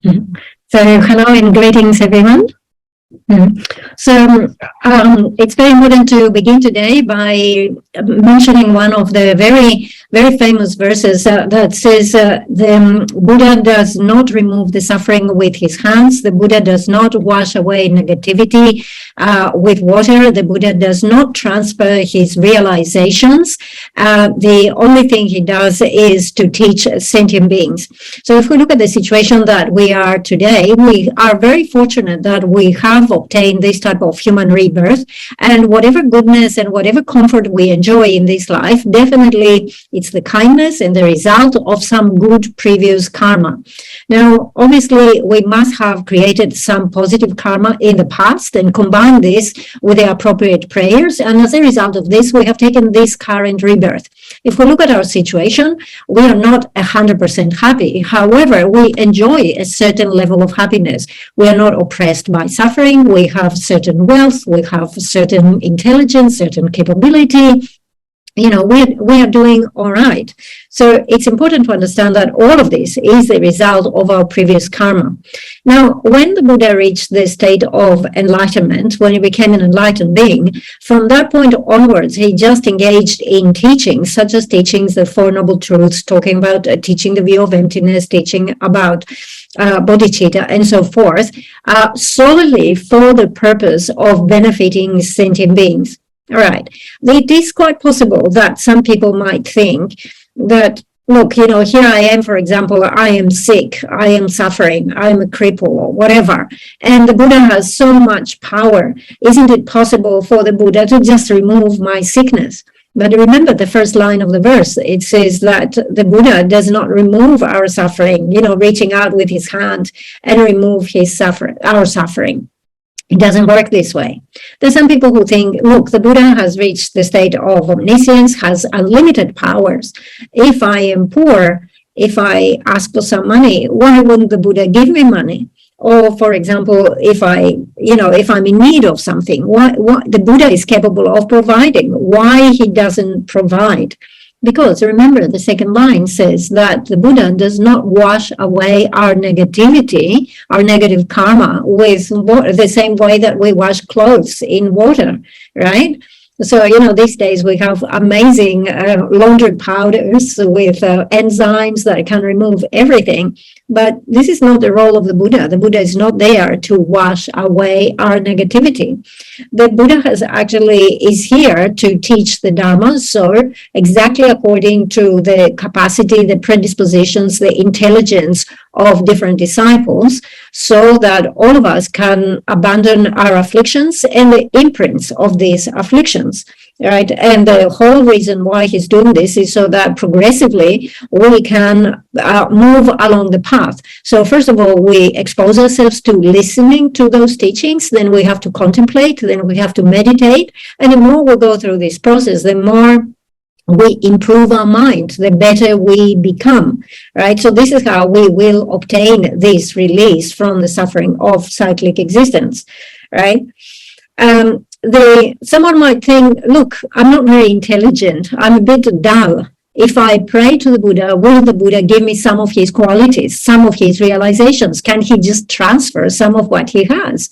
So hello and greetings everyone. So it's very important to begin today by mentioning one of the very famous verses that says the Buddha does not remove the suffering with his hands. The Buddha does not wash away negativity with water. The Buddha does not transfer his realizations. The only thing he does is to teach sentient beings. So if we look at the situation that we are today, we are very fortunate that we have obtained this type of human rebirth, and whatever goodness and whatever comfort we enjoy in this life, definitely it's the kindness and the result of some good previous karma. Now, obviously, we must have created some positive karma in the past and combined this with the appropriate prayers, and as a result of this, we have taken this current rebirth. If we look at our situation, we are not 100% happy. However, we enjoy a certain level of happiness. We are not oppressed by suffering. We have certain wealth. We have certain intelligence, certain capability. You know, we are doing all right. So it's important to understand that all of this is the result of our previous karma. Now, when the Buddha reached the state of enlightenment, when he became an enlightened being, from that point onwards, he just engaged in teachings, such as teachings the Four Noble Truths, talking about teaching the view of emptiness, teaching about bodhicitta, and so forth, solely for the purpose of benefiting sentient beings. All right. It is quite possible that some people might think that, look, you know, here I am, for example, I am sick, I am suffering, I am a cripple or whatever, and the Buddha has so much power. Isn't it possible for the Buddha to just remove my sickness? But remember the first line of the verse, it says that the Buddha does not remove our suffering, you know, reaching out with his hand and remove our suffering. It doesn't work this way. There's some people who think, look, the Buddha has reached the state of omniscience, has unlimited powers. If I am poor, if I ask for some money, why wouldn't the Buddha give me money? Or, for example, if I'm in need of something, what the Buddha is capable of providing, why he doesn't provide? Because remember, the second line says that the Buddha does not wash away our negativity, our negative karma, with the same way that we wash clothes in water, right? So, you know, these days we have amazing laundry powders with enzymes that can remove everything. But this is not the role of the Buddha. The Buddha is not there to wash away our negativity. The Buddha is here to teach the Dharma, so exactly according to the capacity, the predispositions, the intelligence of different disciples, so that all of us can abandon our afflictions and the imprints of these afflictions. Right, and the whole reason why he's doing this is so that progressively we can move along the path. So first of all, we expose ourselves to listening to those teachings, then we have to contemplate, then we have to meditate, and the more we go through this process, the more we improve our mind, the better we become, right? So this is how we will obtain this release from the suffering of cyclic existence, right? Someone might think, look, I'm not very intelligent, I'm a bit dull. If I pray to the Buddha, will the Buddha give me some of his qualities, some of his realizations? Can he just transfer some of what he has?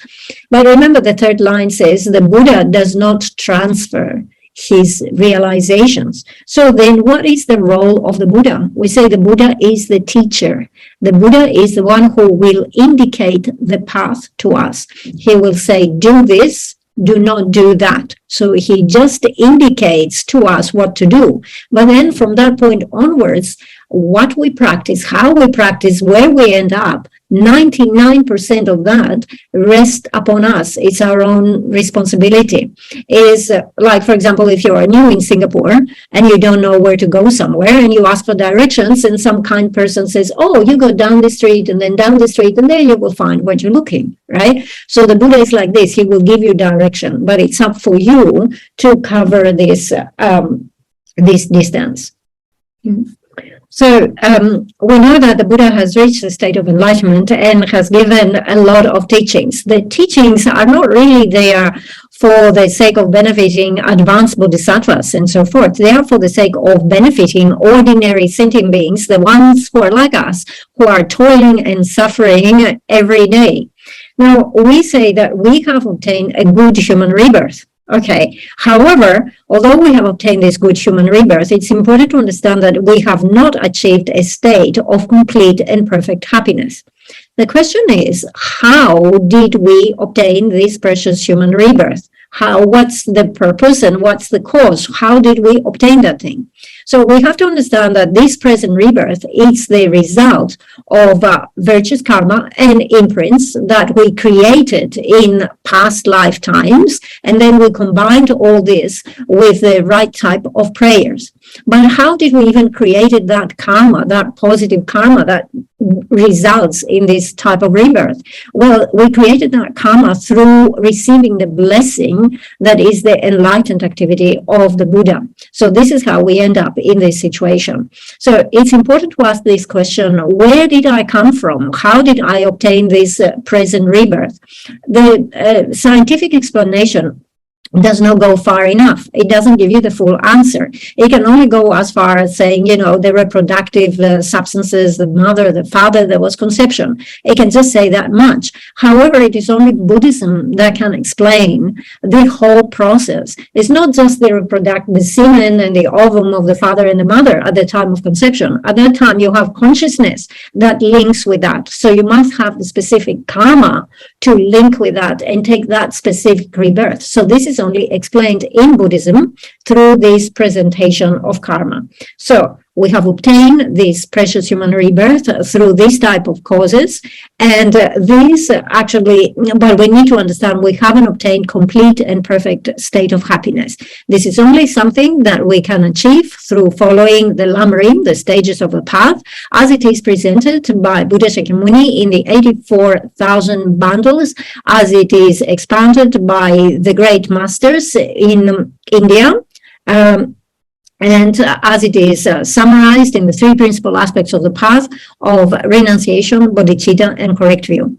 But remember, the third line says the Buddha does not transfer his realizations. So then what is the role of the Buddha? We say the Buddha is the teacher. The Buddha is the one who will indicate the path to us. He will say, do this, do not do that. So he just indicates to us what to do. But then from that point onwards, what we practice, how we practice, where we end up, 99% of that rests upon us. It's our own responsibility. It is like, for example, if you are new in Singapore and you don't know where to go somewhere and you ask for directions and some kind person says, oh, you go down the street and then down the street and there you will find what you're looking, right? So the Buddha is like this. He will give you direction, but it's up for you to cover this distance. So we know that the Buddha has reached the state of enlightenment and has given a lot of teachings. The teachings are not really there for the sake of benefiting advanced bodhisattvas and so forth. They are for the sake of benefiting ordinary sentient beings, the ones who are like us, who are toiling and suffering every day. Now, we say that we have obtained a good human rebirth. Okay. However, although we have obtained this good human rebirth, it's important to understand that we have not achieved a state of complete and perfect happiness. The question is, how did we obtain this precious human rebirth? What's the purpose and what's the cause? How did we obtain that thing? So we have to understand that this present rebirth is the result of virtuous karma and imprints that we created in past lifetimes, and then we combined all this with the right type of prayers. But how did we even create that karma, that positive karma that results in this type of rebirth? Well, we created that karma through receiving the blessing that is the enlightened activity of the Buddha. So this is how we end up in this situation. So it's important to ask this question: where did I come from? How did I obtain this present rebirth? The scientific explanation does not go far enough. It doesn't give you the full answer. It can only go as far as saying, you know, the reproductive substances, the mother, the father, there was conception. It can just say that much. However, it is only Buddhism that can explain the whole process. It's not just the semen and the ovum of the father and the mother at the time of conception. At that time, you have consciousness that links with that. So you must have the specific karma to link with that and take that specific rebirth. So this is only explained in Buddhism through this presentation of karma. So we have obtained this precious human rebirth through this type of causes, and these actually, but we need to understand we haven't obtained complete and perfect state of happiness. This is only something that we can achieve through following the Lam Rim, the stages of the path, as it is presented by Buddha Shakyamuni in the 84,000 bundles, as it is expounded by the great masters in India. And as it is summarized in the three principal aspects of the path of renunciation, bodhicitta, and correct view.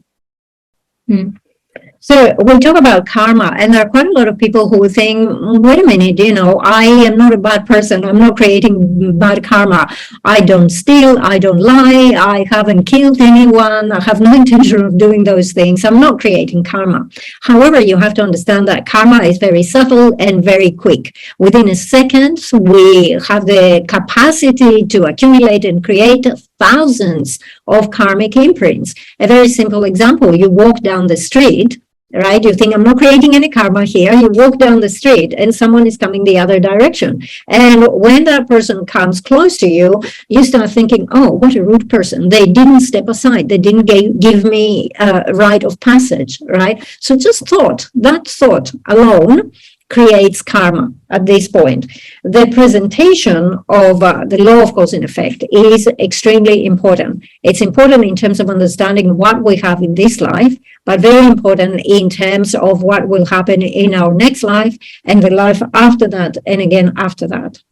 So we talk about karma, and there are quite a lot of people who think, wait a minute, you know, I am not a bad person. I'm not creating bad karma. I don't steal. I don't lie. I haven't killed anyone. I have no intention of doing those things. I'm not creating karma. However, you have to understand that karma is very subtle and very quick. Within a second, we have the capacity to accumulate and create thousands of karmic imprints. A very simple example, you walk down the street, right? You think, I'm not creating any karma here. You walk down the street and someone is coming the other direction. And when that person comes close to you, you start thinking, oh, what a rude person. They didn't step aside. They didn't give me a rite of passage, right? So just that thought alone creates karma at this point. The presentation of the law of cause and effect is extremely important. It's important in terms of understanding what we have in this life, but very important in terms of what will happen in our next life and the life after that, and again after that.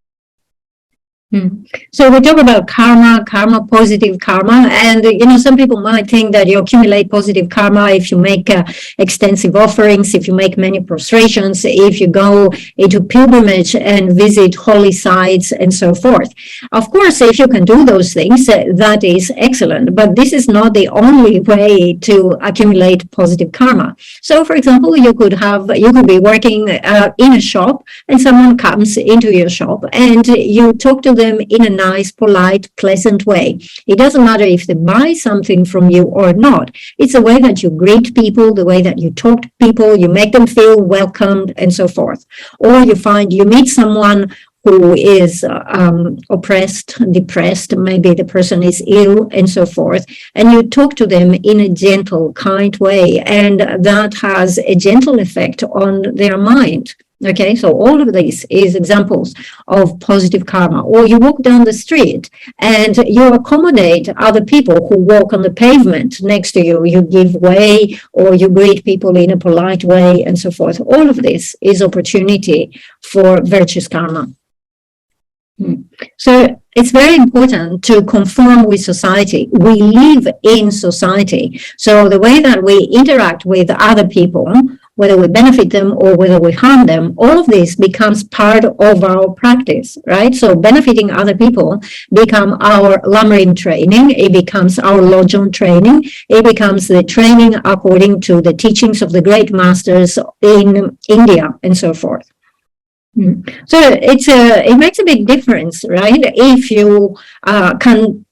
So we talk about karma, positive karma, and you know, some people might think that you accumulate positive karma if you make extensive offerings, if you make many prostrations, if you go into pilgrimage and visit holy sites and so forth. Of course, if you can do those things, that is excellent, but this is not the only way to accumulate positive karma. So for example, you could be working in a shop and someone comes into your shop and you talk to them in a nice, polite, pleasant way. It doesn't matter if they buy something from you or not. It's the way that you greet people, the way that you talk to people, you make them feel welcomed and so forth. Or you meet someone who is oppressed, depressed, maybe the person is ill and so forth, and you talk to them in a gentle, kind way, and that has a gentle effect on their mind. Okay, so all of this is examples of positive karma. Or you walk down the street and you accommodate other people who walk on the pavement next to you. You give way or you greet people in a polite way and so forth. All of this is opportunity for virtuous karma. So it's very important to conform with society. We live in society. So the way that we interact with other people whether we benefit them or whether we harm them, all of this becomes part of our practice, right? So benefiting other people become our Lam Rim training, it becomes our Lojong training, it becomes the training according to the teachings of the great masters in India and so forth. So it makes a big difference, right? If you can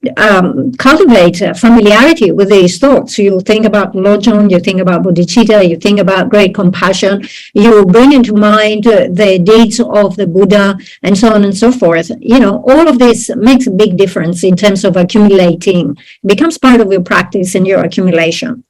cultivate familiarity with these thoughts, you think about Lojong, you think about bodhicitta, you think about great compassion, you bring into mind the deeds of the Buddha, and so on and so forth. You know, all of this makes a big difference in terms of accumulating. It becomes part of your practice and your accumulation.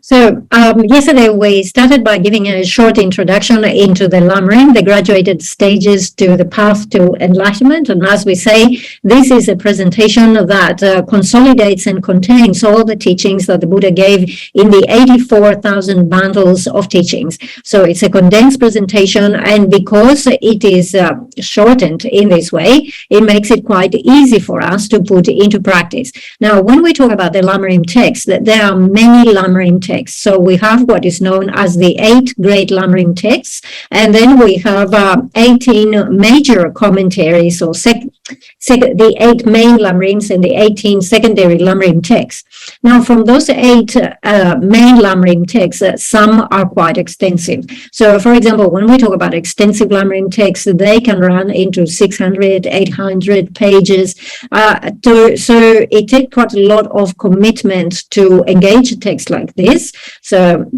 So yesterday we started by giving a short introduction into the Lam Rim, the graduated stages to the path to enlightenment. And as we say, this is a presentation that consolidates and contains all the teachings that the Buddha gave in the 84,000 bundles of teachings. So it's a condensed presentation, and because it is shortened in this way, it makes it quite easy for us to put into practice. Now, when we talk about the Lam Rim text, there are many Lam Rim texts. So we have what is known as the 8 great Lam Rim texts, and then we have 18 major commentaries, or the 8 main Lam Rims and the 18 secondary Lam Rim texts. Now, from those 8 main Lam Rim texts, some are quite extensive. So, for example, when we talk about extensive Lam Rim texts, they can run into 600, 800 pages. So it takes quite a lot of commitment to engage a text like this. So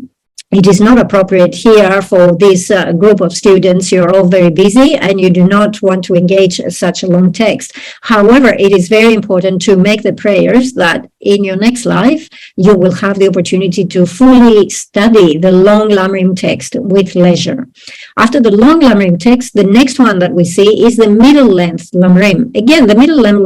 it is not appropriate here for this group of students. You're all very busy and you do not want to engage such a long text. However, it is very important to make the prayers that in your next life, you will have the opportunity to fully study the long Lam Rim text with leisure. After the long Lam Rim text, the next one that we see is the middle length Lam Rim. Again, the middle length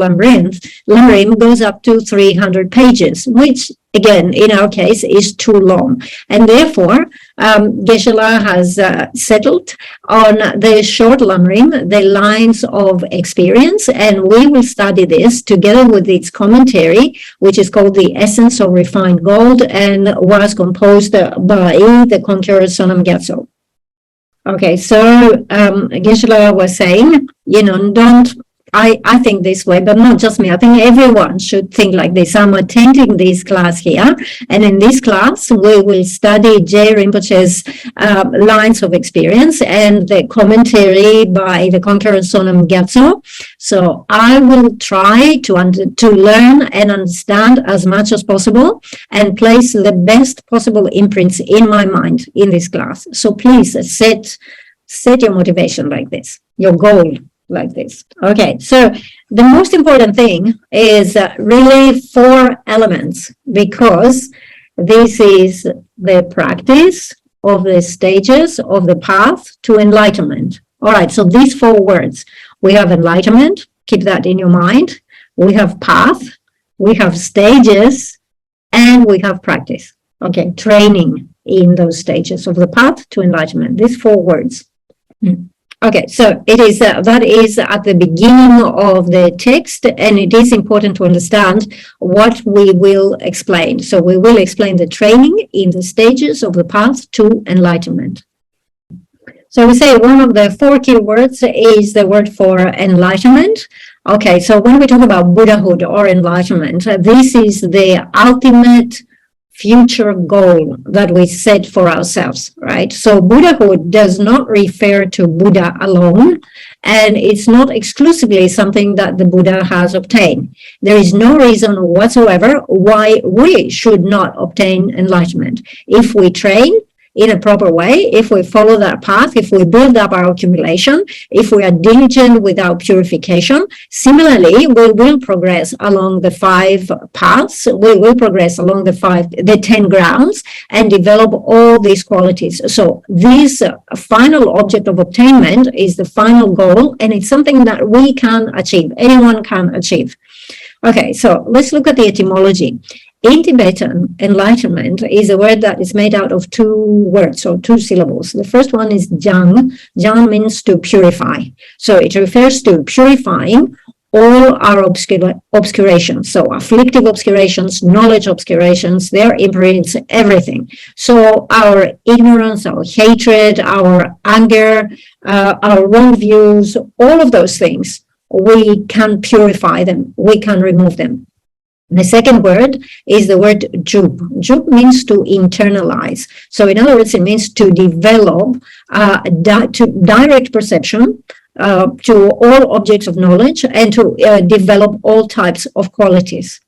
Lam Rim goes up to 300 pages, which again, in our case, is too long. And therefore, Geshe has settled on the short Lam Rim, the lines of experience, and we will study this together with its commentary, which is called The Essence of Refined Gold, and was composed by the conqueror Sonam Gyatso. Okay, so Geshe was saying, you know, I think this way, but not just me. I think everyone should think like this. I'm attending this class here, and in this class, we will study Je Rinpoche's lines of experience and the commentary by the conqueror Sonam Gyatso. So I will try to learn and understand as much as possible and place the best possible imprints in my mind in this class. So please set your motivation like this, your goal like this. Okay, so the most important thing is really 4 elements, because this is the practice of the stages of the path to enlightenment. All right, so these 4 words, we have enlightenment, keep that in your mind, we have path, we have stages, and we have practice. Okay, training in those stages of the path to enlightenment, these 4 words. Okay, so it is that is at the beginning of the text, and it is important to understand what we will explain. So we will explain the training in the stages of the path to enlightenment. So we say one of the 4 key words is the word for enlightenment. Okay, so when we talk about Buddhahood or enlightenment, this is the ultimate future goal that we set for ourselves, right? So Buddhahood does not refer to Buddha alone, and it's not exclusively something that the Buddha has obtained. There is no reason whatsoever why we should not obtain enlightenment. If we train in a proper way, if we follow that path, if we build up our accumulation, if we are diligent with our purification, similarly, we will progress along the 5 paths, we will progress along the 10 grounds and develop all these qualities. So this final object of obtainment is the final goal, and it's something that we can achieve, anyone can achieve. Okay, so let's look at the etymology. In Tibetan, enlightenment is a word that is made out of 2 words, or 2 syllables. The first one is jang. Jang means to purify. So it refers to purifying all our obscurations. So afflictive obscurations, knowledge obscurations, their imprints, everything. So our ignorance, our hatred, our anger, our wrong views, all of those things, we can purify them, we can remove them. The second word is the word jup. Jup means to internalize. So in other words, it means to develop to direct perception to all objects of knowledge and to develop all types of qualities.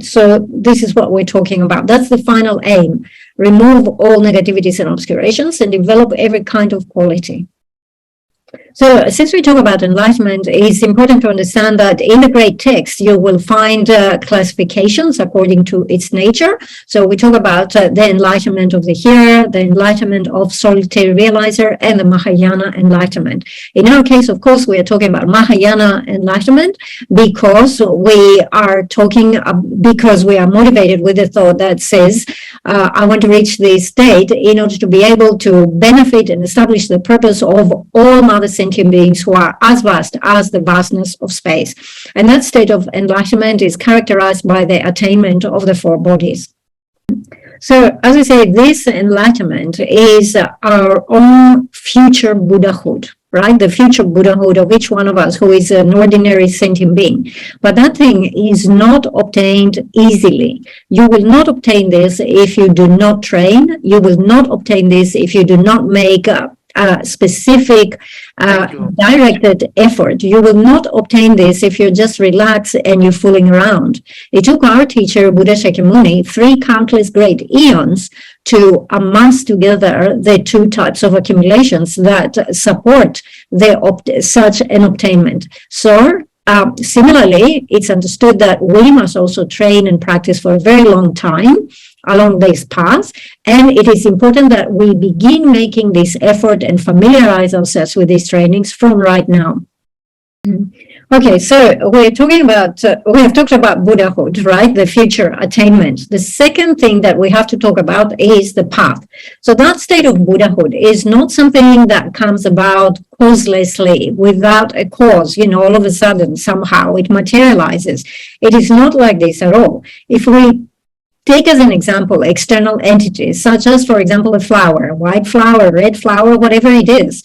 So this is what we're talking about. That's the final aim. Remove all negativities and obscurations and develop every kind of quality. So since we talk about enlightenment, it's important to understand that in the great text, you will find classifications according to its nature. So we talk about the enlightenment of the hearer, the enlightenment of solitary realizer, and the Mahayana enlightenment. In our case, of course, we are talking about Mahayana enlightenment because we are talking, because we are motivated with the thought that says, I want to reach this state in order to be able to benefit and establish the purpose of all other sentient beings who are as vast as the vastness of space. And that state of enlightenment is characterized by the attainment of the four bodies. So, as I say, this enlightenment is our own future Buddhahood, right? The future Buddhahood of each one of us who is an ordinary sentient being. But that thing is not obtained easily. You will not obtain this if you do not train. You will not obtain this if you do not make a specific directed effort. You will not obtain this if you just relax and you're fooling around. It took our teacher, Buddha Shakyamuni, 3 countless great eons to amass together the 2 types of accumulations that support such an obtainment. So similarly, it's understood that we must also train and practice for a very long time along this path, and it is important that we begin making this effort and familiarize ourselves with these trainings from right now. Okay, so we're talking about, we have talked about Buddhahood, right? The future attainment. The second thing that we have to talk about is the path. So that state of Buddhahood is not something that comes about causelessly, without a cause, all of a sudden, somehow it materializes. It is not like this at all. If we take as an example external entities, such as, for example, a flower, white flower, red flower, whatever it is,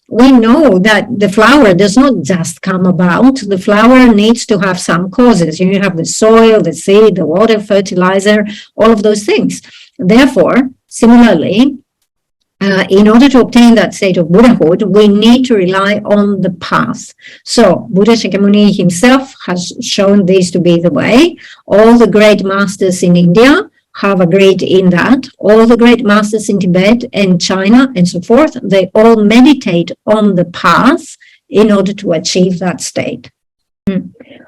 we know that the flower does not just come about. The flower needs to have some causes. You have the soil, the seed, the water, fertilizer, all of those things. Therefore, similarly, in order to obtain that state of Buddhahood, we need to rely on the path. So Buddha Shakyamuni himself has shown this to be the way. All the great masters in India have agreed in that. All the great masters in Tibet and China and so forth, they all meditate on the path in order to achieve that state.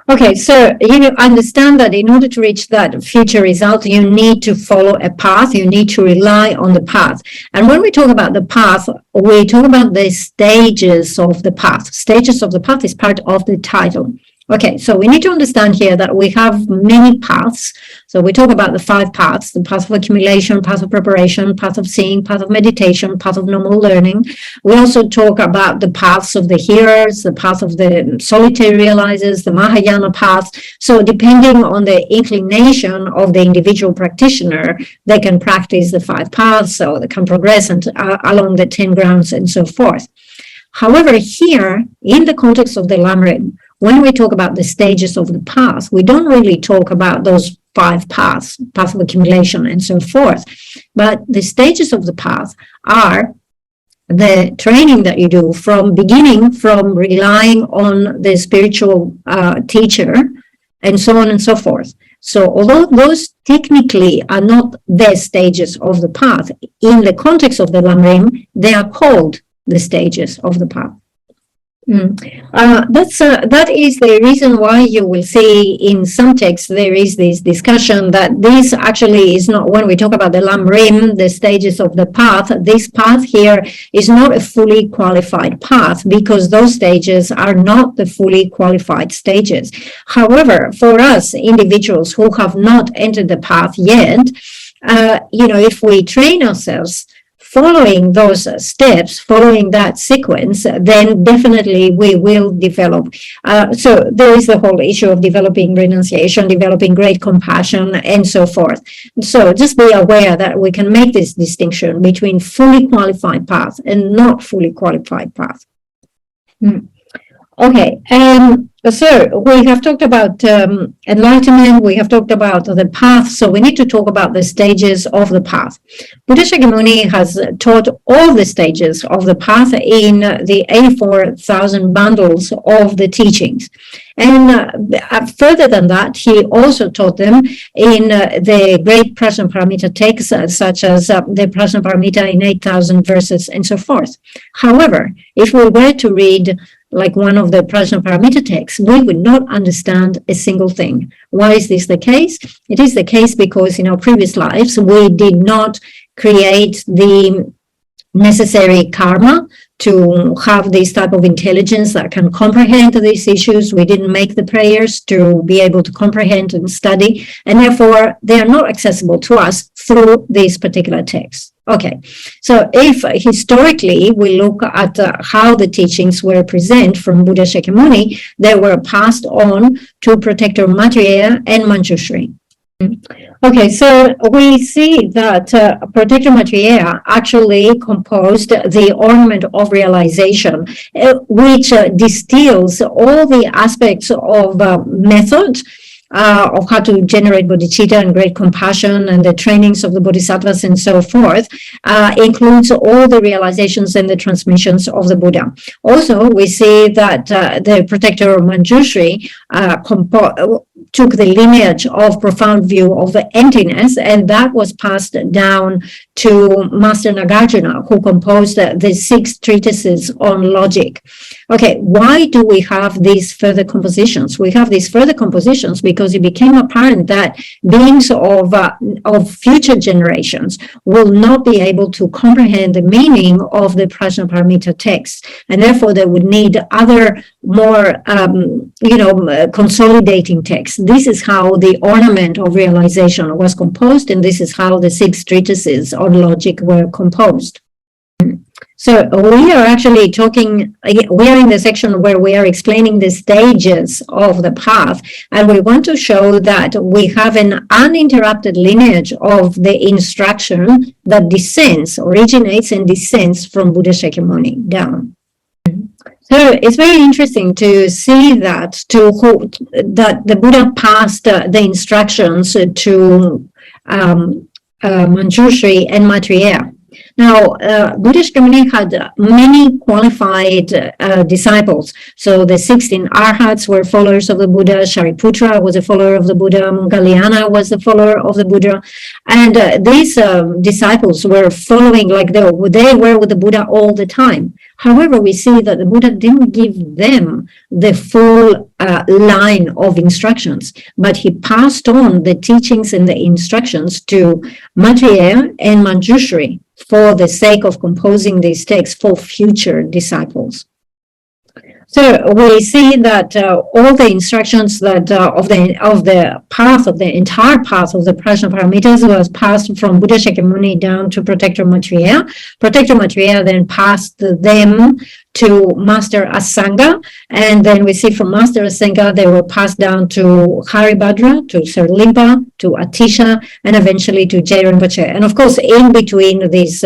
Okay, so you understand that in order to reach that future result, you need to follow a path, you need to rely on the path. And when we talk about the path, we talk about the stages of the path. Stages of the path is part of the title. Okay, so we need to understand here that we have many paths. So we talk about the 5 paths: the path of accumulation, path of preparation, path of seeing, path of meditation, path of normal learning. We also talk about the paths of the hearers, the path of the solitary realizers, the Mahayana path. So depending on the inclination of the individual practitioner, they can practice the 5 paths, or they can progress along the 10 grounds and so forth. However, here, in the context of the Lam Rim, when we talk about the stages of the path, we don't really talk about those 5 paths, path of accumulation and so forth. But the stages of the path are the training that you do from relying on the spiritual teacher and so on and so forth. So although those technically are not the stages of the path, in the context of the Lam Rim, they are called the stages of the path. That is the reason why you will see in some texts there is this discussion that this actually is not, when we talk about the Lam Rim, the stages of the path, this path here is not a fully qualified path, because those stages are not the fully qualified stages. However, for us individuals who have not entered the path yet, if we train ourselves following those steps, following that sequence, then definitely we will develop. So there is the whole issue of developing renunciation, developing great compassion, and so forth. So just be aware that we can make this distinction between fully qualified path and not fully qualified path. Okay, so we have talked about enlightenment, we have talked about the path, so we need to talk about the stages of the path. Buddha Shakyamuni has taught all the stages of the path in the 84,000 bundles of the teachings. And further than that, he also taught them in the great Prajnaparamita texts, such as the Prajnaparamita in 8,000 verses and so forth. However, if we were to read like one of the Prajnaparamita texts, we would not understand a single thing. Why is this the case? It is the case because in our previous lives, we did not create the necessary karma to have this type of intelligence that can comprehend these issues. We didn't make the prayers to be able to comprehend and study, and therefore they are not accessible to us through these particular texts. Okay, so if historically we look at how the teachings were presented from Buddha Shakyamuni, they were passed on to Protector Maitreya and Manjushri. Okay, so we see that Protector Maitreya actually composed the Ornament of Realization, which distills all the aspects of method, of how to generate bodhicitta and great compassion and the trainings of the bodhisattvas and so forth, includes all the realizations and the transmissions of the Buddha. Also, we see that the Protector Manjushri took the lineage of profound view of the emptiness, and that was passed down to Master Nagarjuna, who composed the 6 treatises on logic. Okay, why do we have these further compositions? We have these further compositions because it became apparent that beings of future generations will not be able to comprehend the meaning of the Prajnaparamita text, and therefore they would need other more consolidating texts. This is how the Ornament of Realization was composed, and this is how the 6 treatises on logic were composed. So we are actually talking, we are in the section where we are explaining the stages of the path, and we want to show that we have an uninterrupted lineage of the instruction that originates and descends from Buddha Shakyamuni down. So it's very interesting to see that the Buddha passed the instructions to Manjushri and Maitreya. Now, Buddha Shakyamuni had many qualified disciples. So the 16 arhats were followers of the Buddha. Shariputra was a follower of the Buddha. Moggallana was a follower of the Buddha. And these disciples were following, like they were with the Buddha all the time. However, we see that the Buddha didn't give them the full line of instructions, but he passed on the teachings and the instructions to Maitreya and Manjushri for the sake of composing these texts for future disciples. So we see that all the instructions that of the path of the entire path of the Prajnaparamitas was passed from Buddha Shakyamuni down to Protector Maitreya. Protector Maitreya then passed them to Master Asanga, and then we see from Master Asanga they were passed down to Haribhadra, to Sir Limpa, to Atisha, and eventually to Je Rinpoche. And of course, in between these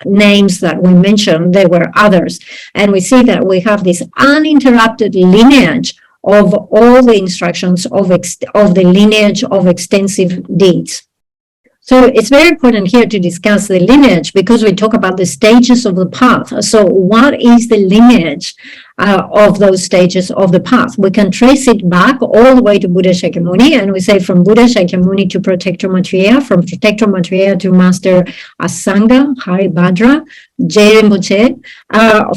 names that we mentioned, there were others. And we see that we have this uninterrupted lineage of all the instructions of the lineage of extensive deeds. So it's very important here to discuss the lineage because we talk about the stages of the path. So what is the lineage of those stages of the path? We can trace it back all the way to Buddha Shakyamuni, and we say from Buddha Shakyamuni to Protector Maitreya, from Protector Maitreya to Master Asanga, Haribhadra, Je Rinpoche.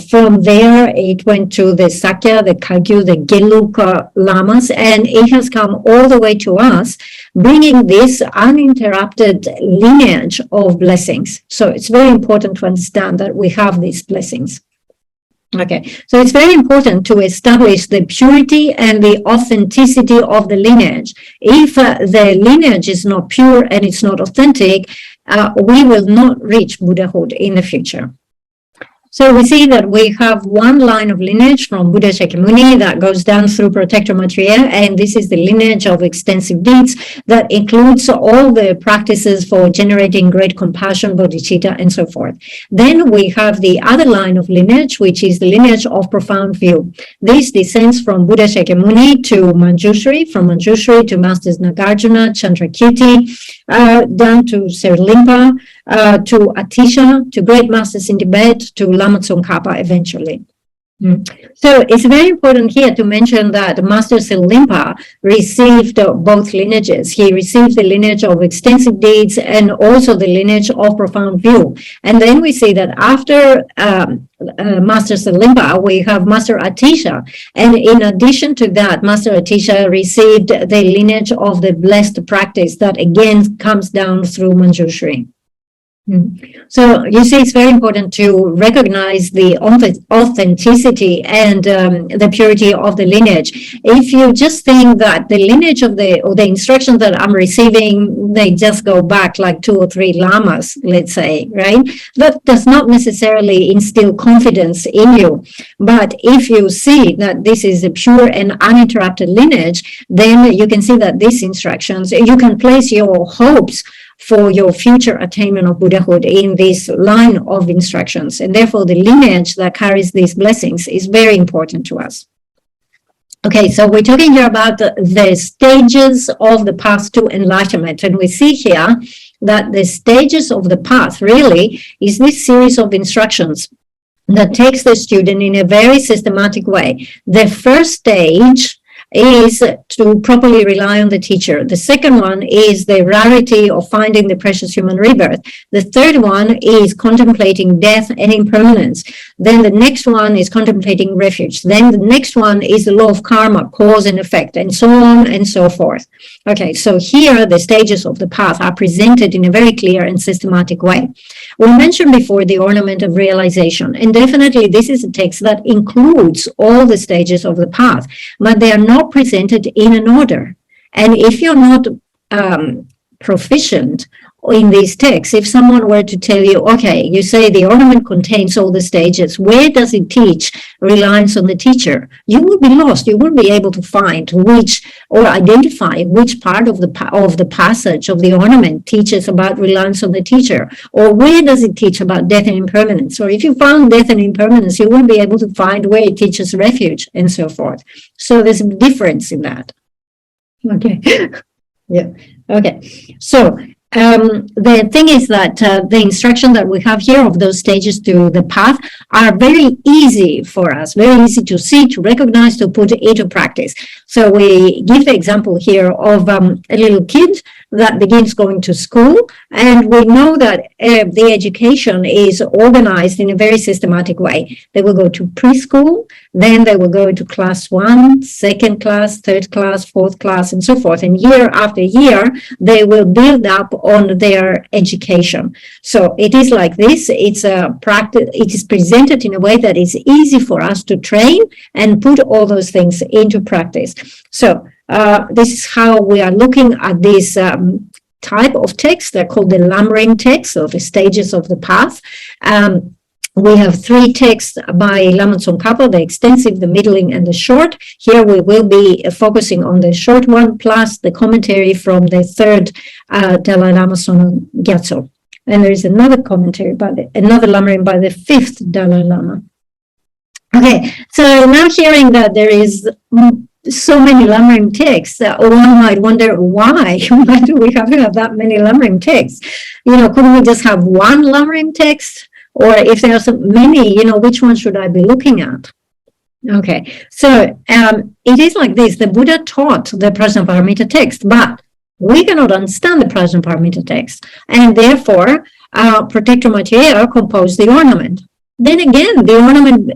From there, it went to the Sakya, the Kagyu, the Gelug lamas, and it has come all the way to us, bringing this uninterrupted lineage of blessings. So it's very important to understand that we have these blessings. Okay, so it's very important to establish the purity and the authenticity of the lineage. If the lineage is not pure and it's not authentic, we will not reach Buddhahood in the future. So we see that we have one line of lineage from Buddha Shakyamuni that goes down through Protector Maitreya, and this is the lineage of extensive deeds that includes all the practices for generating great compassion, bodhicitta, and so forth. Then we have the other line of lineage, which is the lineage of profound view. This descends from Buddha Shakyamuni to Manjushri, from Manjushri to Masters Nagarjuna, Chandrakirti, down to Sirlimpa, to Atisha, to great masters in Tibet, to Lam Tsongkhapa eventually. So it's very important here to mention that Master Sirlimpa received both lineages. He received the lineage of extensive deeds and also the lineage of profound view. And then we see that after Master Sirlimpa, we have Master Atisha. And in addition to that, Master Atisha received the lineage of the blessed practice that again comes down through Manjushri. So you see, it's very important to recognize the authenticity and the purity of the lineage. If you just think that the lineage of the instructions that I'm receiving, they just go back like 2 or 3 lamas, let's say, right? That does not necessarily instill confidence in you. But if you see that this is a pure and uninterrupted lineage, then you can see that these instructions, you can place your hopes for your future attainment of Buddhahood in this line of instructions. And therefore, the lineage that carries these blessings is very important to us. Okay, so we're talking here about the stages of the path to enlightenment. And we see here that the stages of the path really is this series of instructions that takes the student in a very systematic way. The first stage is to properly rely on the teacher. The second one is the rarity of finding the precious human rebirth. The third one is contemplating death and impermanence. Then the next one is contemplating refuge. Then the next one is the law of karma, cause and effect, and so on and so forth. Okay, so here the stages of the path are presented in a very clear and systematic way. We mentioned before the ornament of realization, and definitely this is a text that includes all the stages of the path, but they are not presented in an order. And if you're not proficient in these texts, if someone were to tell you, okay, you say the ornament contains all the stages, where does it teach reliance on the teacher? You will be lost. You won't be able to find which or identify which part of the passage of the ornament teaches about reliance on the teacher, or where does it teach about death and impermanence. Or if you found death and impermanence, you won't be able to find where it teaches refuge and so forth. So there's a difference in that. Okay. Yeah. Okay. So the thing is that the instruction that we have here of those stages to the path are very easy for us, very easy to see, to recognize, to put into practice. So we give the example here of a little kid that begins going to school, and we know that the education is organized in a very systematic way. They will go to preschool, then they will go into class 1, second class, third class, fourth class, and so forth. And year after year, they will build up on their education. So it is like this. It's a practice. It is presented in a way that is easy for us to train and put all those things into practice. So this is how we are looking at this type of text. They're called the Lam Rim text, or the stages of the path. We have 3 texts by Lam Tsongkhapa, the extensive, the middling, and the short. Here we will be focusing on the short one, plus the commentary from the 3rd Dalai Lama Son Gyatso. And there is another commentary by another Lam Rim by the 5th Dalai Lama. Okay, so now hearing that there is so many Lam Rim texts, one might wonder why do we have to have that many Lam Rim texts? Couldn't we just have one Lam Rim text? Or if there are so many, which one should I be looking at? Okay, so it is like this. The Buddha taught the Prajnaparamita text, but we cannot understand the Prajnaparamita text. And therefore, Protector Maitreya composed the ornament. Then again, the ornament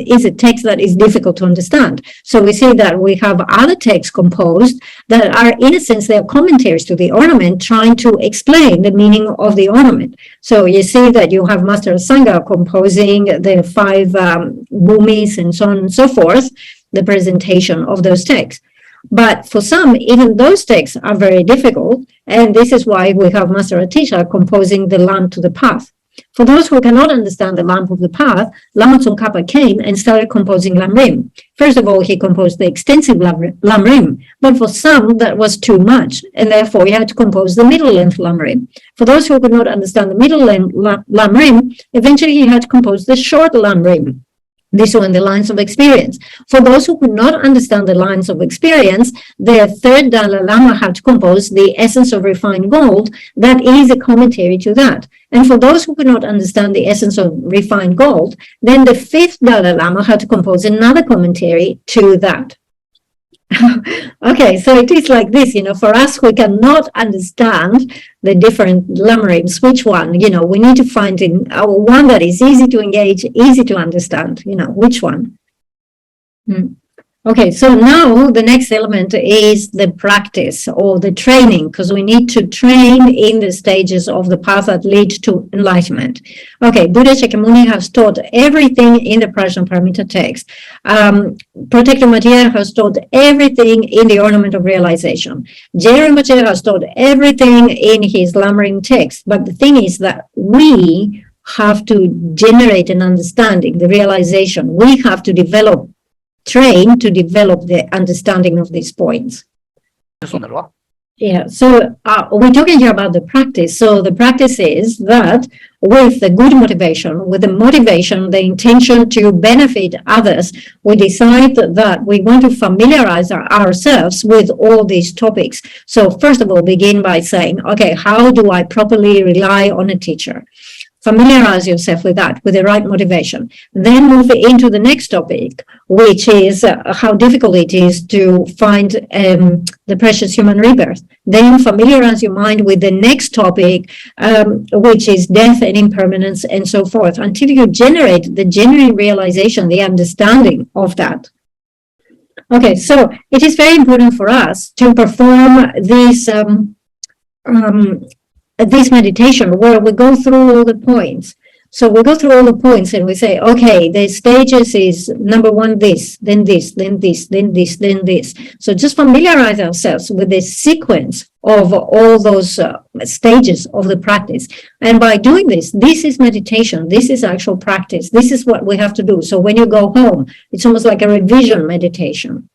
is a text that is difficult to understand. So we see that we have other texts composed that are, in a sense, they are commentaries to the ornament, trying to explain the meaning of the ornament. So you see that you have Master Sangha composing the 5 bhumis and so on and so forth, the presentation of those texts. But for some, even those texts are very difficult. And this is why we have Master Atisha composing the Lamp to the Path. For those who cannot understand the Lamp of the Path, Lam Tsongkhapa came and started composing Lam Rim. First of all, he composed the extensive Lam Rim, but for some that was too much, and therefore he had to compose the middle-length Lam Rim. For those who could not understand the middle-length Lam Rim, eventually he had to compose the short Lam Rim. This one, the lines of experience. For those who could not understand the lines of experience, the third Dalai Lama had to compose the Essence of Refined Gold. That is a commentary to that. And for those who could not understand the Essence of Refined Gold, then the fifth Dalai Lama had to compose another commentary to that. Okay, so it is like this, for us who cannot understand the different Lamrims, which one, we need to find one that is easy to engage, easy to understand, which one. Okay, so now the next element is the practice or the training, because we need to train in the stages of the path that lead to enlightenment. Okay, Buddha Shakyamuni has taught everything in the Prajnaparamita text. Protector Matia has taught everything in the Ornament of Realization. Je Rinpoche has taught everything in his Lamrim text. But the thing is that we have to generate an understanding, the realization. We have to train to develop the understanding of these points. Yeah, so we're talking here about the practice. So the practice is that with the good motivation, with the motivation, the intention to benefit others, we decide that we want to familiarize ourselves with all these topics. So first of all, begin by saying, okay, how do I properly rely on a teacher? Familiarize yourself with that, with the right motivation. Then move into the next topic, which is how difficult it is to find the precious human rebirth. Then familiarize your mind with the next topic, which is death and impermanence and so forth, until you generate the genuine realization, the understanding of that. Okay, so it is very important for us to perform this meditation where we go through all the points. So we go through all the points and we say, okay, the stages is number one, this, then this, then this, then this, then this. So just familiarize ourselves with the sequence of all those stages of the practice. And by doing this, this is meditation. This is actual practice. This is what we have to do. So when you go home, it's almost like a revision meditation.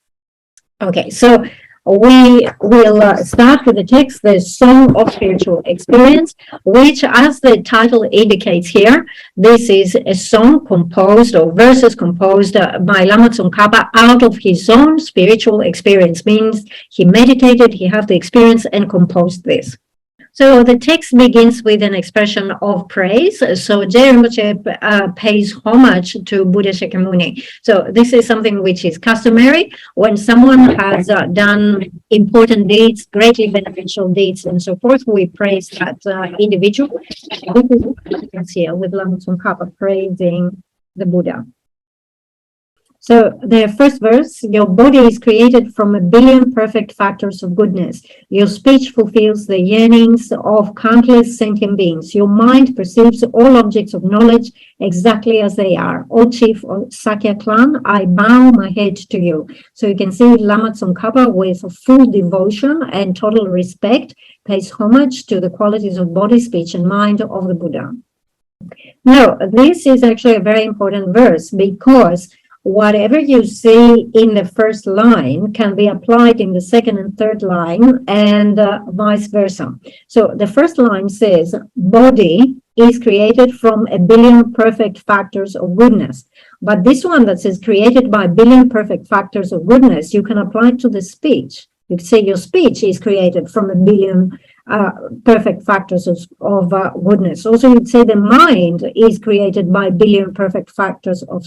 Okay, so we will start with the text, the Song of Spiritual Experience, which, as the title indicates here, this is a song composed or verses composed by Lama Tsongkhapa out of his own spiritual experience. Means he meditated, he had the experience and composed this. So the text begins with an expression of praise. So Je Rinpoche pays homage to Buddha Shakyamuni. So this is something which is customary when someone has done important deeds, greatly beneficial deeds, and so forth. We praise that individual. This is what happens here with Lama Tsongkhapa praising the Buddha. So the first verse, your body is created from 1 billion perfect factors of goodness. Your speech fulfills the yearnings of countless sentient beings. Your mind perceives all objects of knowledge exactly as they are. O chief of Sakya clan, I bow my head to you. So you can see Lama Tsongkhapa with full devotion and total respect pays homage to the qualities of body, speech, and mind of the Buddha. Now, this is actually a very important verse because whatever you see in the first line can be applied in the second and third line and vice versa. So the first line says, body is created from 1 billion perfect factors of goodness. But this one that says created by 1 billion perfect factors of goodness, you can apply to the speech. You can say your speech is created from 1 billion perfect factors of goodness. Also, you'd say the mind is created by 1 billion perfect factors of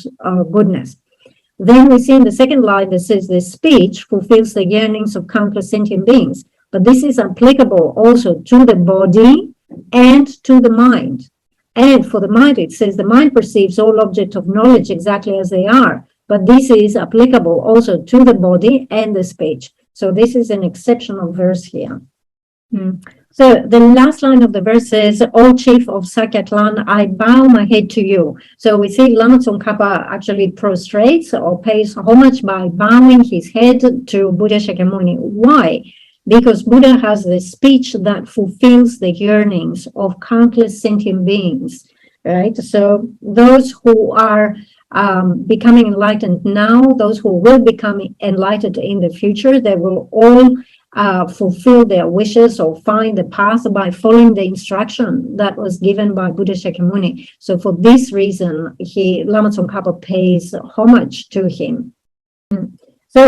goodness. Then we see in the second line that says the speech fulfills the yearnings of countless sentient beings. But this is applicable also to the body and to the mind. And for the mind, it says the mind perceives all objects of knowledge exactly as they are. But this is applicable also to the body and the speech. So this is an exceptional verse here. So the last line of the verse says, "O chief of Sakya clan, I bow my head to you." So we see Lama Tsongkhapa actually prostrates or pays homage by bowing his head to Buddha Shakyamuni. Why? Because Buddha has the speech that fulfills the yearnings of countless sentient beings, right? So those who are becoming enlightened now, those who will become enlightened in the future, they will all fulfill their wishes or find the path by following the instruction that was given by Buddha Shakyamuni. So for this reason, Lama Tsongkhapa pays homage to him. So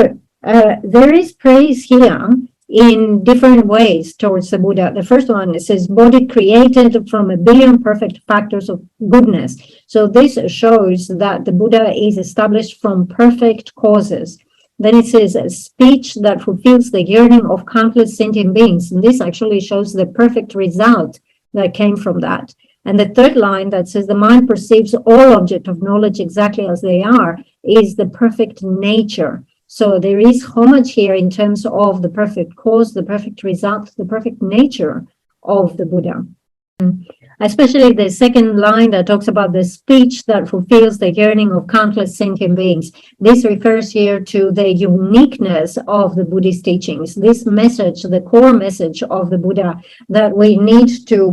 there is praise here in different ways towards the Buddha. The first one, it says, body created from a billion perfect factors of goodness. So this shows that the Buddha is established from perfect causes. Then it says, a speech that fulfills the yearning of countless sentient beings. And this actually shows the perfect result that came from that. And the third line that says, the mind perceives all object of knowledge exactly as they are, is the perfect nature. So there is homage here in terms of the perfect cause, the perfect result, the perfect nature of the Buddha. Especially the second line that talks about the speech that fulfills the yearning of countless sentient beings. This refers here to the uniqueness of the Buddhist teachings. This message, the core message of the Buddha, that we need to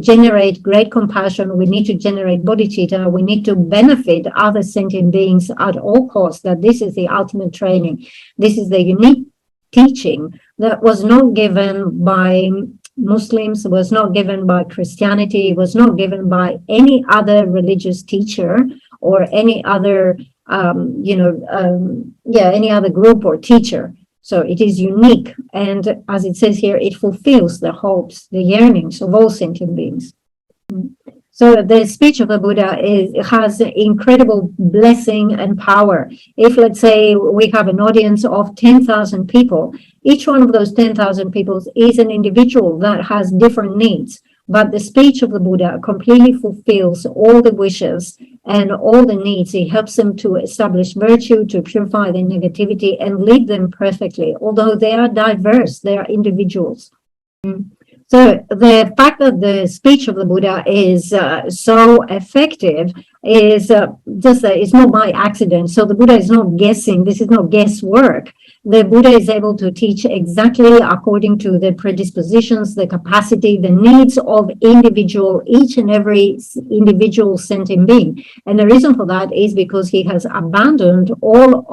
generate great compassion, we need to generate bodhicitta, we need to benefit other sentient beings at all costs, that this is the ultimate training. This is the unique teaching that was not given by Muslims, was not given by Christianity, was not given by any other religious teacher or any other, any other group or teacher. So it is unique. And as it says here, it fulfills the hopes, the yearnings of all sentient beings. So the speech of the Buddha has incredible blessing and power. If, let's say, we have an audience of 10,000 people, each one of those 10,000 people is an individual that has different needs. But the speech of the Buddha completely fulfills all the wishes and all the needs. It helps them to establish virtue, to purify their negativity, and lead them perfectly. Although they are diverse, they are individuals. So the fact that the speech of the Buddha is so effective is it's not by accident. So the Buddha is not guessing. This is not guesswork. The Buddha is able to teach exactly according to the predispositions, the capacity, the needs of each and every individual sentient being. And the reason for that is because he has abandoned all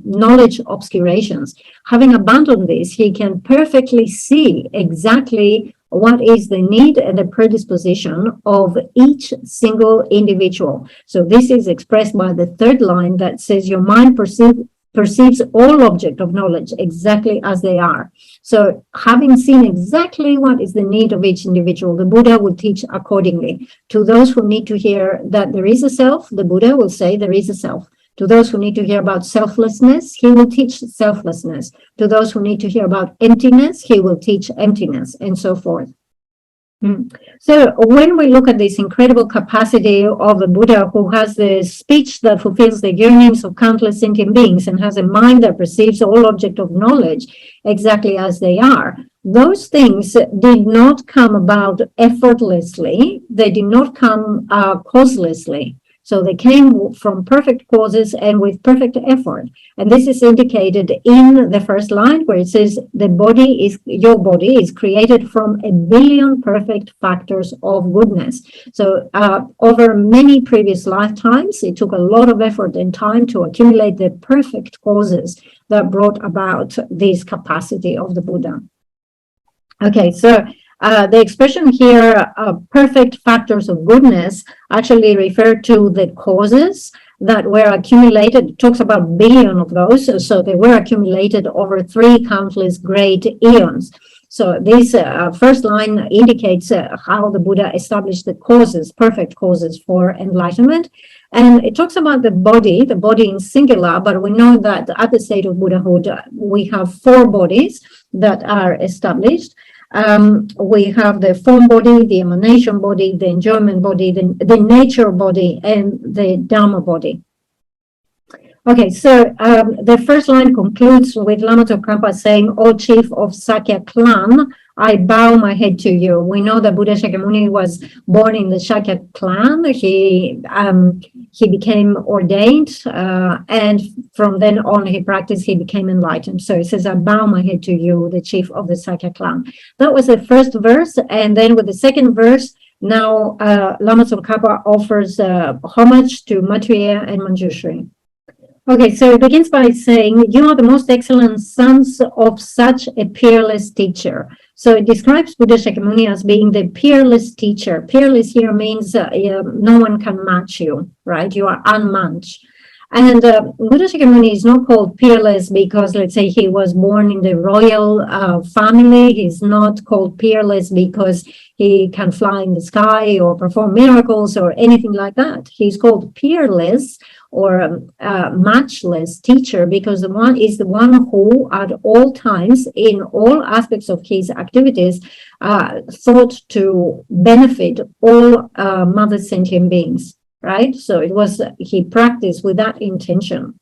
knowledge obscurations. Having abandoned this, he can perfectly see exactly what is the need and the predisposition of each single individual. So this is expressed by the third line that says, your mind perceives all object of knowledge exactly as they are. So having seen exactly what is the need of each individual, the Buddha will teach accordingly. To those who need to hear that there is a self, the Buddha will say there is a self. To those who need to hear about selflessness, he will teach selflessness. To those who need to hear about emptiness, he will teach emptiness, and so forth. So when we look at this incredible capacity of the Buddha, who has the speech that fulfills the yearnings of countless sentient beings and has a mind that perceives all object of knowledge exactly as they are, those things did not come about effortlessly. They did not come causelessly. So they came from perfect causes and with perfect effort. And this is indicated in the first line where it says, your body is created from a billion perfect factors of goodness. So over many previous lifetimes, it took a lot of effort and time to accumulate the perfect causes that brought about this capacity of the Buddha. Okay, so the expression here, perfect factors of goodness, actually refer to the causes that were accumulated. It talks about billion of those, so they were accumulated over 3 countless great eons. So this first line indicates how the Buddha established the causes, perfect causes for enlightenment. And it talks about the body in singular, but we know that at the state of Buddhahood, we have 4 bodies that are established. We have the form body, the emanation body, the enjoyment body, the nature body, and the Dharma body. Okay, so the first line concludes with Lama Tsongkhapa saying, O chief of Sakya clan, I bow my head to you. We know that Buddha Shakyamuni was born in the Shakya clan. He became ordained, and from then on he practiced, he became enlightened. So it says, I bow my head to you, the chief of the Shakya clan. That was the first verse. And then with the second verse, now Lama Tsongkhapa offers homage to Maitreya and Manjushri. Okay, so it begins by saying, you are the most excellent sons of such a peerless teacher. So it describes Buddha Shakyamuni as being the peerless teacher. Peerless here means no one can match you, right? You are unmatched. And Buddha Shakyamuni is not called peerless because, let's say, he was born in the royal family. He's not called peerless because he can fly in the sky or perform miracles or anything like that. He's called peerless or matchless teacher because the one is the one who at all times in all aspects of his activities thought to benefit all mother sentient beings, right? So it was, he practiced with that intention.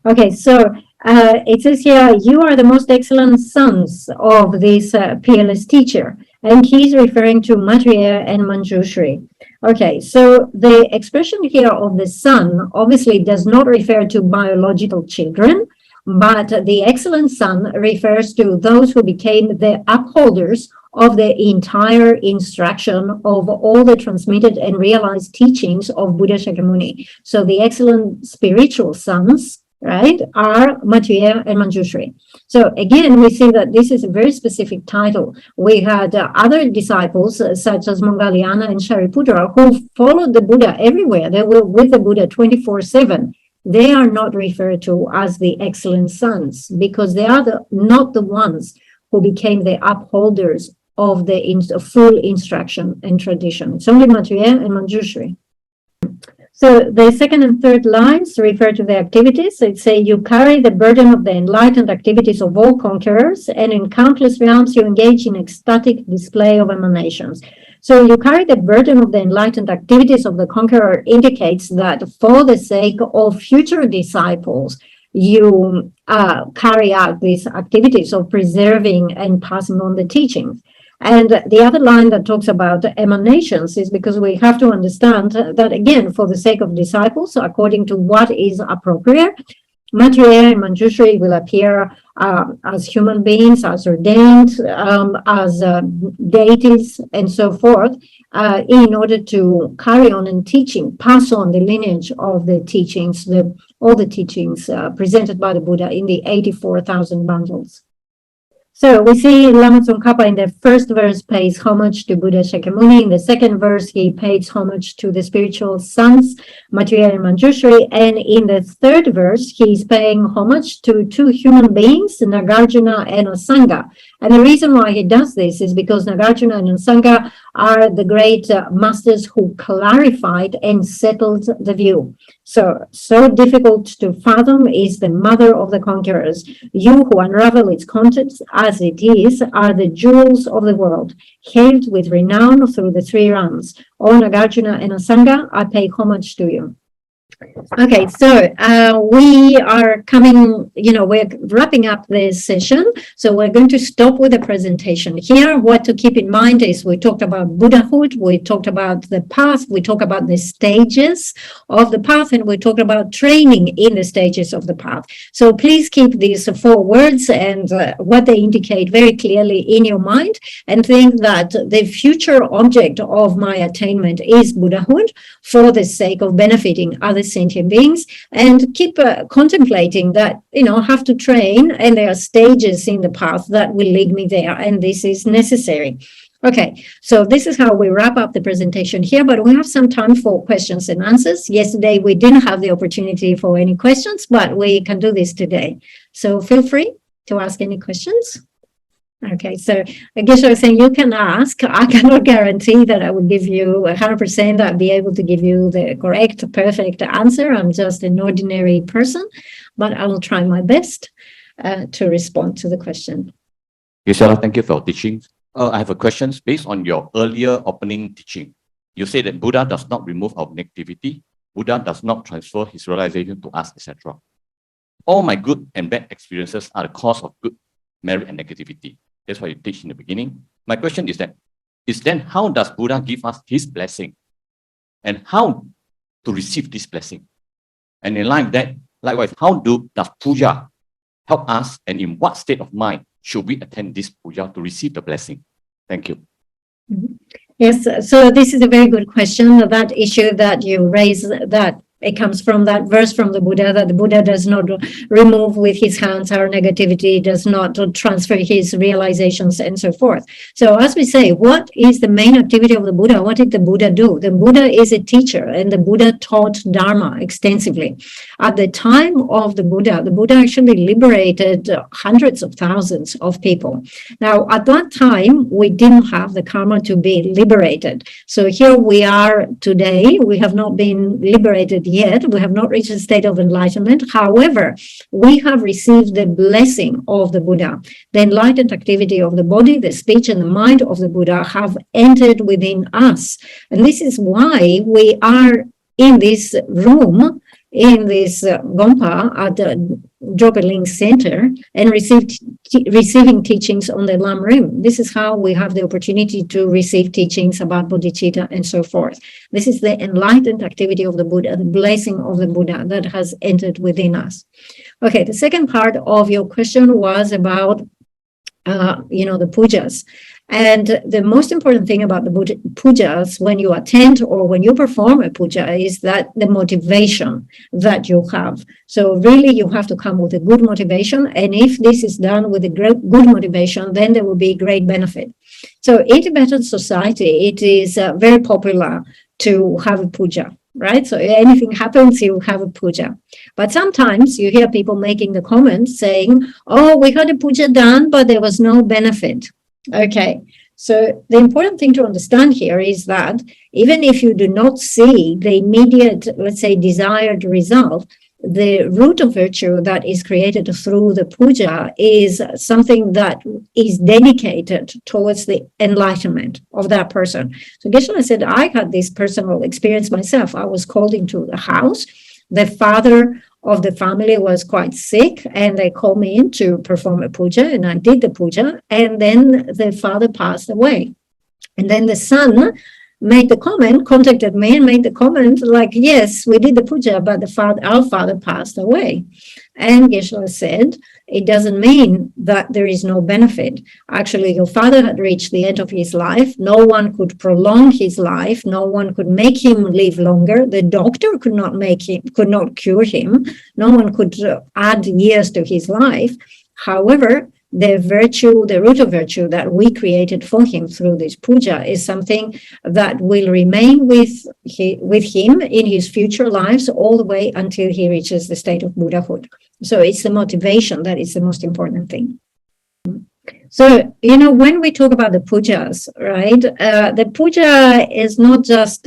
Okay, so it says here, you are the most excellent sons of this peerless teacher. And he's referring to Maitreya and Manjushri. Okay, so the expression here of the son obviously does not refer to biological children, but the excellent son refers to those who became the upholders of the entire instruction of all the transmitted and realized teachings of Buddha Shakyamuni. So the excellent spiritual sons, right, are Maitreya and Manjushri. So again, we see that this is a very specific title. We had other disciples such as Mongaliana and Shariputra who followed the Buddha everywhere. They were with the Buddha 24/7. They are not referred to as the excellent sons because they are not the ones who became the upholders of the full instruction and tradition. It's only Maitreya and Manjushri. So the second and third lines refer to the activities. It say you carry the burden of the enlightened activities of all conquerors, and in countless realms you engage in ecstatic display of emanations. So you carry the burden of the enlightened activities of the conqueror indicates that for the sake of future disciples, you carry out these activities of preserving and passing on the teachings. And the other line that talks about emanations is because we have to understand that, again, for the sake of disciples, according to what is appropriate, Maitreya and Manjushri will appear as human beings, as ordained, as deities, and so forth, in order to carry on in teaching, pass on the lineage of the teachings, all the teachings presented by the Buddha in the 84,000 bundles. So we see Lama Tsongkhapa in the first verse pays homage to Buddha Shakyamuni. In the second verse, he pays homage to the spiritual sons, Maitreya and Manjushri. And in the third verse, he's paying homage to two human beings, Nagarjuna and Asanga. And the reason why he does this is because Nagarjuna and Asanga are the great masters who clarified and settled the view. So difficult to fathom is the mother of the conquerors. You who unravel its contents as it is are the jewels of the world, hailed with renown through the three realms. O Nagarjuna and Asanga, I pay homage to you. Okay, so we are coming, we're wrapping up this session. So we're going to stop with the presentation here. What to keep in mind is we talked about Buddhahood, we talked about the path, we talked about the stages of the path, and we talked about training in the stages of the path. So please keep these four words and what they indicate very clearly in your mind, and think that the future object of my attainment is Buddhahood for the sake of benefiting other sentient beings, and keep contemplating that, I have to train, and there are stages in the path that will lead me there, and this is necessary. Okay, so this is how we wrap up the presentation here, but we have some time for questions and answers. Yesterday, we didn't have the opportunity for any questions, but we can do this today. So feel free to ask any questions. Okay, so I guess I was saying you can ask. I cannot guarantee that I will give you 100%. I'll be able to give you the correct, perfect answer. I'm just an ordinary person, but I will try my best to respond to the question. Gisela, thank you for teaching. I have a question based on your earlier opening teaching. You say that Buddha does not remove our negativity. Buddha does not transfer his realization to us, etc. All my good and bad experiences are the cause of good, merit, and negativity. That's what you teach in the beginning. My question is then how does Buddha give us his blessing? And how to receive this blessing? And in line with that, likewise, how does puja help us, and in what state of mind should we attend this puja to receive the blessing? Thank you. Yes, so this is a very good question. That issue that you raise, that it comes from that verse from the Buddha, that the Buddha does not remove with his hands our negativity, does not transfer his realizations, and so forth. So as we say, what is the main activity of the Buddha? What did the Buddha do? The Buddha is a teacher, and the Buddha taught Dharma extensively. At the time of the Buddha actually liberated hundreds of thousands of people. Now, at that time, we didn't have the karma to be liberated. So here we are today. We have not been liberated yet. We have not reached a state of enlightenment. However, we have received the blessing of the Buddha. The enlightened activity of the body, the speech, and the mind of the Buddha have entered within us. And this is why we are in this room, in this Gompa at the Dropping Center, and receiving teachings on the Lam Rim. This is how we have the opportunity to receive teachings about bodhicitta and so forth. This is the enlightened activity of the Buddha, the blessing of the Buddha that has entered within us. Okay, the second part of your question was about the pujas. And the most important thing about the pujas, when you attend or when you perform a puja, is that the motivation that you have. So really, you have to come with a good motivation. And if this is done with a good motivation, then there will be great benefit. So in Tibetan society, it is very popular to have a puja, right? So anything happens, you have a puja. But sometimes you hear people making the comments saying, oh, we had a puja done, but there was no benefit. Okay, so the important thing to understand here is that even if you do not see the immediate, let's say, desired result, the root of virtue that is created through the puja is something that is dedicated towards the enlightenment of that person. So Geshe said, I had this personal experience myself. I was called into the house. The father of the family was quite sick, and they called me in to perform a puja, and I did the puja, and then the father passed away. And then the son contacted me and made the comment like, yes, we did the puja, but our father passed away. And Geshe said, it doesn't mean that there is no benefit. Actually, your father had reached the end of his life. No one could prolong his life. No one could make him live longer. The doctor could not cure him. No one could add years to his life. However, the root of virtue that we created for him through this puja is something that will remain with him in his future lives all the way until he reaches the state of Buddhahood. So it's the motivation that is the most important thing. So, when we talk about the pujas, right, the puja is not just,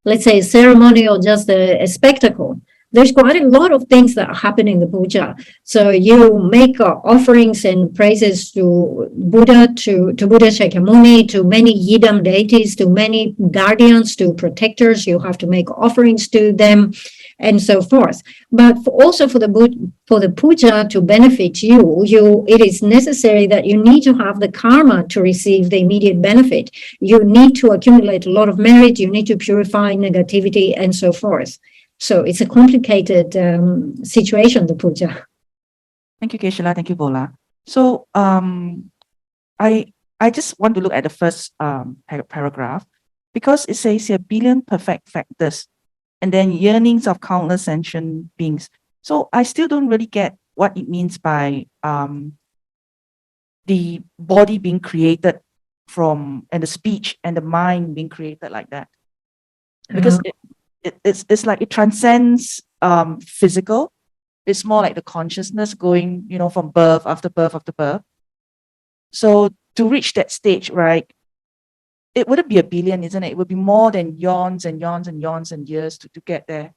let's say, a ceremony or just a spectacle. There's quite a lot of things that happen in the puja. So you make offerings and praises to Buddha, to Buddha Shakyamuni, to many Yidam deities, to many guardians, to protectors. You have to make offerings to them, and so forth. But also for the puja to benefit you, it is necessary that you need to have the karma to receive the immediate benefit. You need to accumulate a lot of merit. You need to purify negativity, and so forth. So it's a complicated situation, the puja. Thank you, Geshe. Thank you, Bola. So I just want to look at the first paragraph, because it says here, billion perfect factors, and then yearnings of countless sentient beings. So I still don't really get what it means by the body being created from, and the speech and the mind being created like that. Because it's like it transcends physical. It's more like the consciousness going, from birth after birth after birth. So to reach that stage, right, it wouldn't be a billion, isn't it? It would be more than yawns and yawns and yawns and years to get there.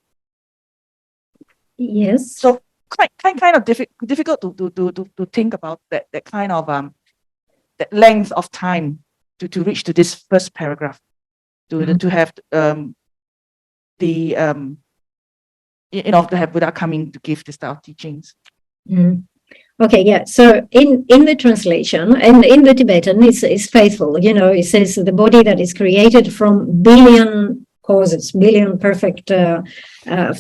Yes. So kind of difficult to think about that kind of that length of time to reach to this first paragraph, to have to have Buddha coming to give this type of teachings. Okay, yeah. So in the translation and in the Tibetan, it's faithful. You know, it says the body that is created from billion causes, billion perfect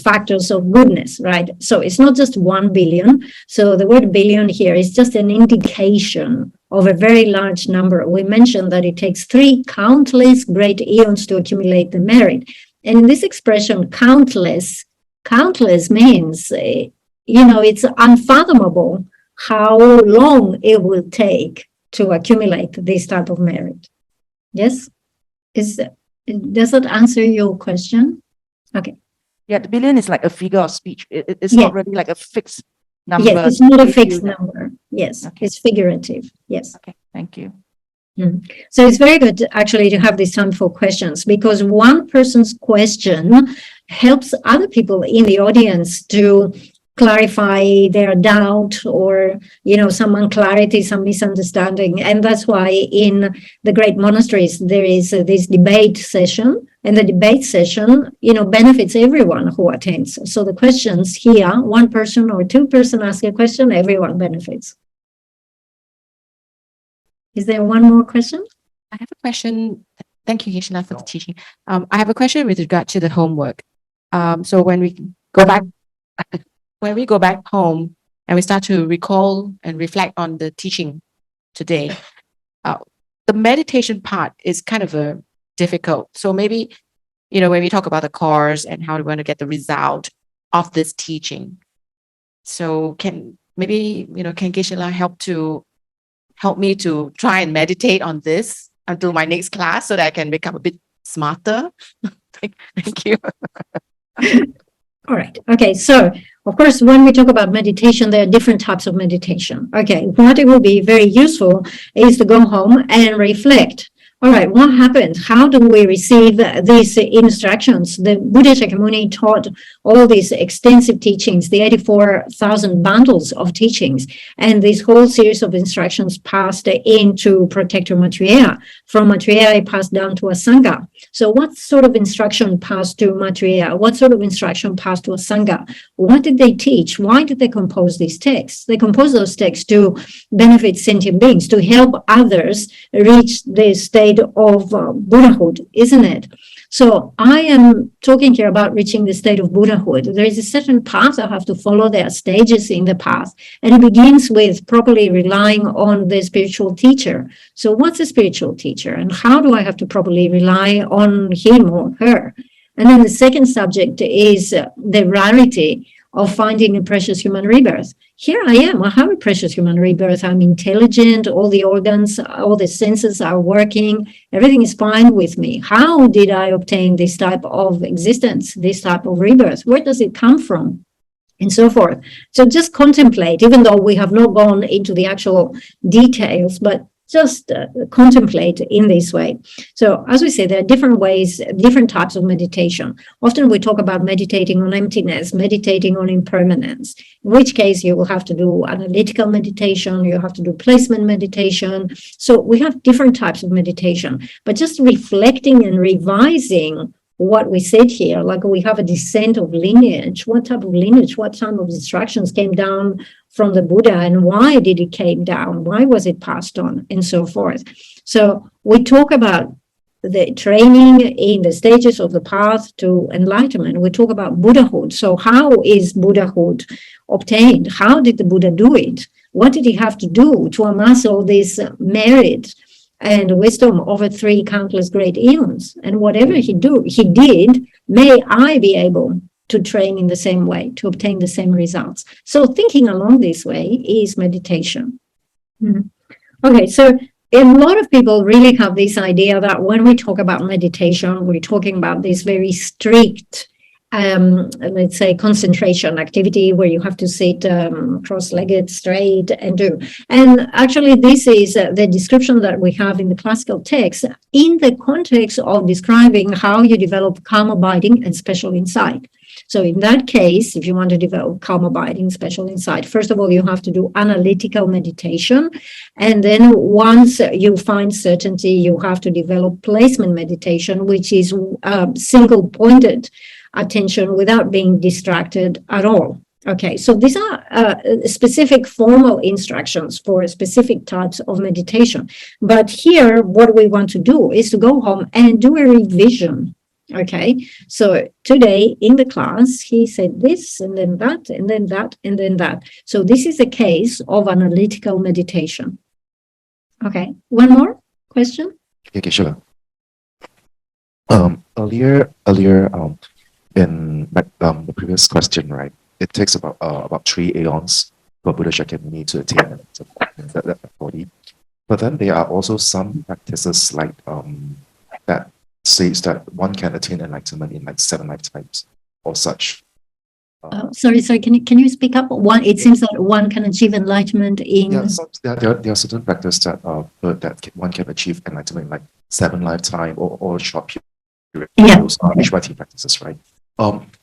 factors of goodness, right? So it's not just 1 billion. So the word billion here is just an indication of a very large number. We mentioned that it takes 3 countless great eons to accumulate the merit. And in this expression, countless means, it's unfathomable how long it will take to accumulate this type of merit. Yes? Does that answer your question? Okay. Yeah, the billion is like a figure of speech. It's Yeah. not really like a fixed number. Yes, it's not a If fixed you- number. Yes, Okay. it's figurative. Yes. Okay, thank you. So it's very good actually to have this time for questions, because one person's question helps other people in the audience to clarify their doubt or, some unclarity, some misunderstanding. And that's why in the great monasteries, there is this debate session, and the debate session, benefits everyone who attends. So the questions here, one person or 2 person ask a question, everyone benefits. Is there one more question? I have a question. Thank you, Geshe, for the teaching. I have a question with regard to the homework. So when we go back home and we start to recall and reflect on the teaching today, the meditation part is kind of difficult. So maybe, when we talk about the course and how we want to get the result of this teaching. So can Geshe help me to try and meditate on this until my next class so that I can become a bit smarter? Thank you. All right. Okay. So, of course, when we talk about meditation, there are different types of meditation. Okay. What it will be very useful is to go home and reflect. All right, what happened? How do we receive these instructions? The Buddha Shakyamuni taught all these extensive teachings, the 84,000 bundles of teachings, and this whole series of instructions passed into Protector Maitreya. From Maitreya, it passed down to Asanga. So what sort of instruction passed to Maitreya? What sort of instruction passed to Asanga? What did they teach? Why did they compose these texts? They composed those texts to benefit sentient beings, to help others reach the state of Buddhahood, isn't it? So I am talking here about reaching the state of Buddhahood. There is a certain path I have to follow. There are stages in the path, and it begins with properly relying on the spiritual teacher. So what's a spiritual teacher, and how do I have to properly rely on him or her? And then the second subject is the rarity of finding a precious human rebirth. Here I am. I have a precious human rebirth. I'm intelligent. All the organs, all the senses are working. Everything is fine with me. How did I obtain this type of existence, this type of rebirth? Where does it come from? And so forth. So just contemplate, even though we have not gone into the actual details, but just contemplate in this way. So as we say, there are different ways, different types of meditation. Often we talk about meditating on emptiness, meditating on impermanence, in which case you will have to do analytical meditation, you have to do placement meditation. So we have different types of meditation, but just reflecting and revising what we said here, like we have a descent of lineage. What type of lineage, what type of instructions came down from the Buddha, and why did it came down? Why was it passed on, and so forth? So we talk about the training in the stages of the path to enlightenment. We talk about Buddhahood. So how is Buddhahood obtained? How did the Buddha do it? What did he have to do to amass all this merit and wisdom over 3 countless great eons? And whatever he did, may I be able to train in the same way, to obtain the same results. So thinking along this way is meditation. Okay, so a lot of people really have this idea that when we talk about meditation, we're talking about this very strict, let's say, concentration activity where you have to sit cross-legged straight and do. And actually, this is the description that we have in the classical text in the context of describing how you develop calm abiding and special insight. So in that case, if you want to develop calm abiding, special insight, first of all, you have to do analytical meditation. And then once you find certainty, you have to develop placement meditation, which is single-pointed attention without being distracted at all. Okay, so these are specific formal instructions for specific types of meditation. But here, what we want to do is to go home and do a revision. Okay, so today in the class, he said this, and then that, and then that, and then that. So this is a case of analytical meditation. Okay, one more question? Okay, sure. Earlier, in the previous question, right? It takes about 3 aeons for Buddha Shakyamuni to attain that body. But then there are also some practices like that says that one can attain enlightenment in like 7 lifetimes or such. Sorry, can you speak up? It seems that one can achieve enlightenment in... Yeah, there are certain practices that one can achieve enlightenment in like 7 lifetime or short period. Yeah. Those are HYT practices, right?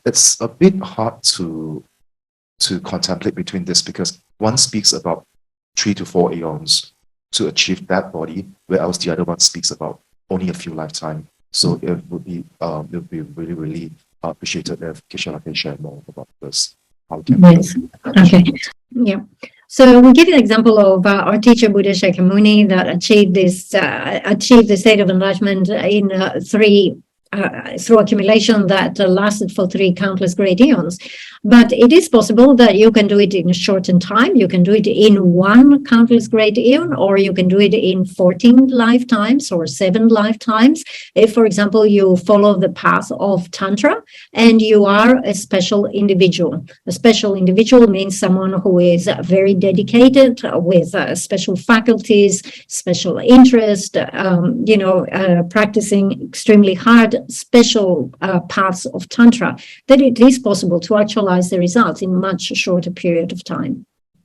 It's a bit hard to contemplate between this because one speaks about 3 to 4 aeons to achieve that body, whereas the other one speaks about only a few lifetime. So it would be really, really appreciated if Geshe can share more about this. Yes. Okay. Yeah. So we give an example of our teacher Buddha Shakyamuni that achieved the state of enlightenment in through accumulation that lasted for 3 countless great eons. But it is possible that you can do it in a shortened time. You can do it in 1 countless great eon, or you can do it in 14 lifetimes or 7 lifetimes. If, for example, you follow the path of Tantra and you are a special individual. A special individual means someone who is very dedicated with special faculties, special interest, practicing extremely hard special paths of Tantra, that it is possible to actualize the results in much shorter period of time.